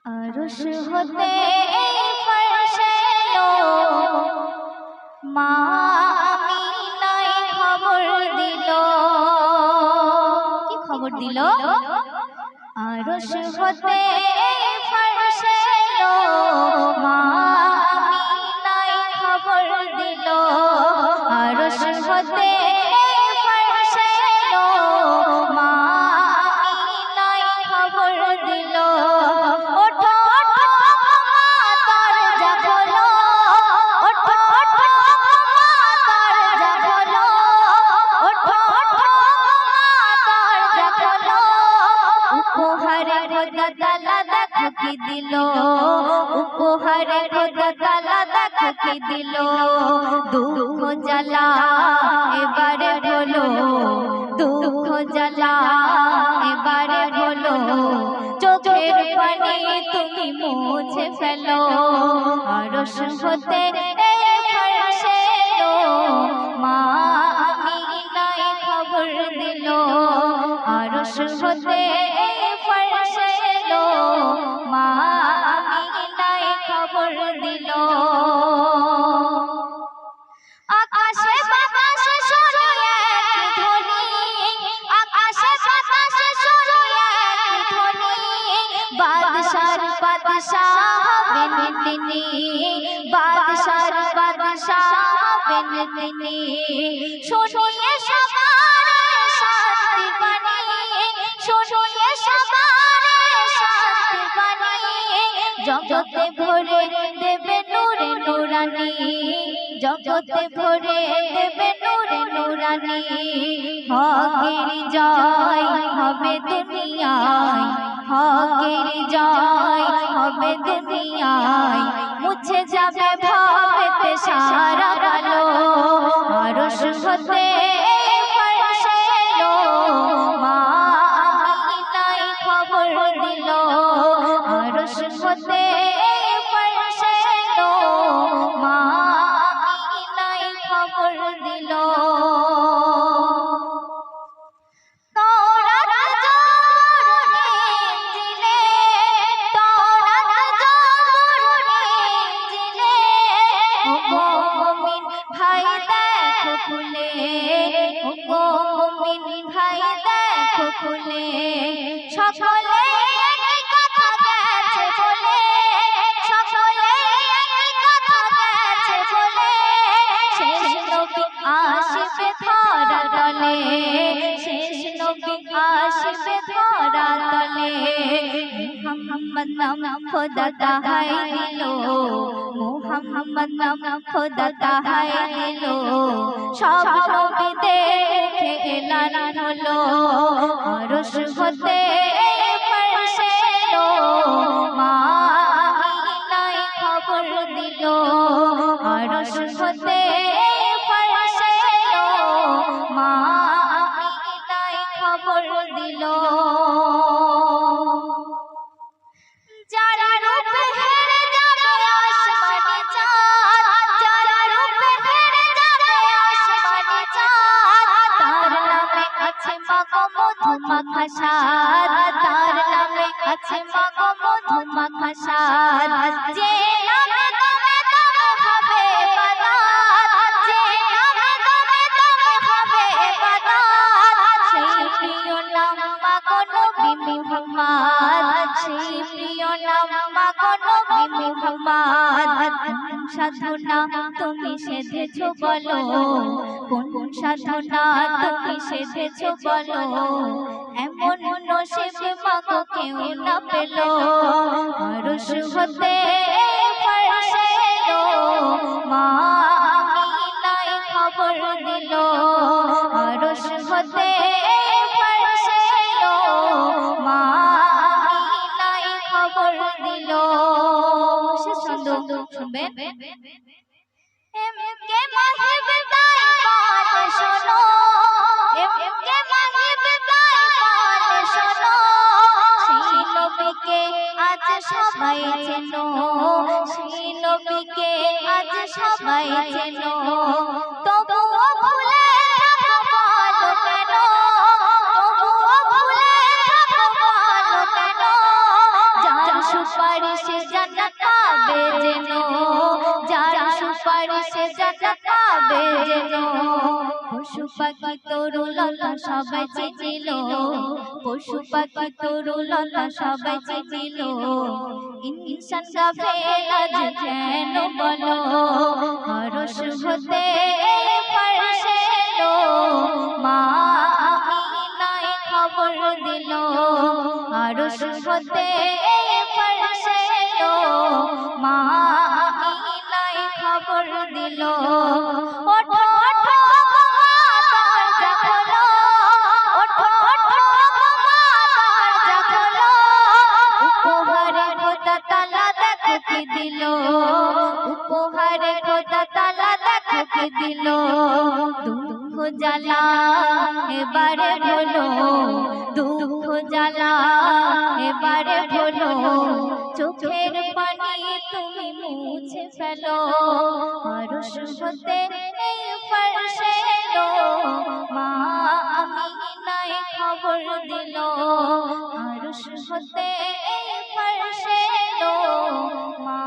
আরশ হতে ফরশে এলো, মা আমিনাই খবর দিল। কি খবর দিল? আরশ হতে ফরশে এলো, মা আমিনাই খবর দিল। আরশ হতে ফরশে এলো, মা আমিনাই খবর দিল। ওঠো ওঠো মা দরজা খোলো, ওঠো ওঠো মা দরজা খোলো, ওঠো ওঠো মা দরজা খোলো। উপহারে খোদা তাআলা দেখো কি দিল, উপহারে খোদা তাআলা দেখো কি দিল। দুঃখ জ্বালা এবারে বলো, দুঃখ জ্বালা এবারে বলো। চোখের পানি তুমি মুছে ফেলো। আরশ হতে ফরশে এলো, মা আমিনাই খবর দিল। আরশ হতে ফরশে এলো, মা আমিনাই খবর দিল। আকাশে বাতাসে শুনি এক ধ্বনি, আকাশে বাতাসে শুনি এক ধ্বনি। বাদশার বাদশাহ হবেন তিনি, বাদশার বাদশাহ হবেন তিনি। শুনিয়ে সবার শান্তি বাণী, শুনিয়ে সবার শান্তি বাণী। জগতে ভরে দেবে নূরে নূরানি, জগতে ভরে দেবে নূরে নূরানি। হকের জয় হবে দুনিয়ায়, হকের জয় হবে দুনিয়ায়। মুছে যাবে ভাবেতে সারা কালো। আরশ হতে ফরশে এলো, মা আমিনাই খবর দিল। আরশ হতে ফরশে এলো, মা আমিনাই খবর দিল। ভাই দেখো খুলে, ওগো মুমিন ভাই দেখো খুলে। সকলে একই কথা গেছে বলে, সকলে একই কথা গেছে বলে। শেষ নবী আসবে ধরা তলে, শেষ নবী আসবে ধরা তলে। মুহাম্মদ নাম খোদা তাহাই দিল, মুহাম্মদ নাম খোদা তাহাই দিল। সব নবীদের এলান হলো। আরশ হতে ফরশে এলো, মা আমিনাই খবর দিল। আরশ হতে ফরশে এলো, মা আমিনাই খবর দিল। যারা রূপে হেরে যাবে আসমানে চাঁদ, যারা রূপে হেরে যাবে আসমানে চাঁদ। তার নামে আছে মাগো মধু মাখা স্বাদ, তার নামে আছে মাগো মধু মাখা স্বাদ। যে নামে দমে দমে হবে বাদাত, যে নামে দমে দমে হবে বাদাত। সেই প্রিয় নাম মাগো নবী মুহাম্মদ, সেই প্রিয় নাম মাগো নবী মুহাম্মদ। কোন সাধনা তুমি সেধেছো বলো, কোন সাধনা তুমি সেধেছো বলো। এমন নসিব মাগো কেউ না পেল। আরশ হতে ফরশে এলো, মা আমিনাই খবর দিল। আরশ হতে ফরশে এলো, মা আমিনাই খবর দিল। শেষ ছন্দ শুনবেন। এমকে মাহিব তাই পাল শোনো, এমকে মাহিব তাই পাল শোনো। সেই নবীকে আজ সবাই চেনো, সেই নবীকে আজ সবাই চেনো। তবুও ভুলে থাকো বলো কেন, তবুও ভুলে থাকো বলো কেন। যার সুখ সুপারিশে জান্নাত পাবে যেন, যার সুপারিশে জান্নাত পাবে যেন। পশু পাখি তরুলতা সবাই চিনিল, পশু পাখি তরুলতা সবাই চিনিল। ইনসান গাফেল আজ কেন বলো, আরশ হতে ফরশে এলো, মা আমিনায় খবর দিল। আরশ হতে ফরশে এলো, মা আমিনায় খবর দিল। ওঠো ওঠো দরজা খোলো, ওঠো ওঠো দরজা খোলো। উপহারে খোদা তাআলা দেখো কি দিল, উপহারে খোদা তাআলা দেখো কি দিল। দুঃখ জ্বালা এবারে ভুলো, দুঃখ জ্বালা এবারে ভুলো। চোখের পানি তুমি মুছে ফেলো, আরশ হতে ফরশে এলো, মা আমিনায় খবর দিল। আরশ হতে ফরশে এলো, মা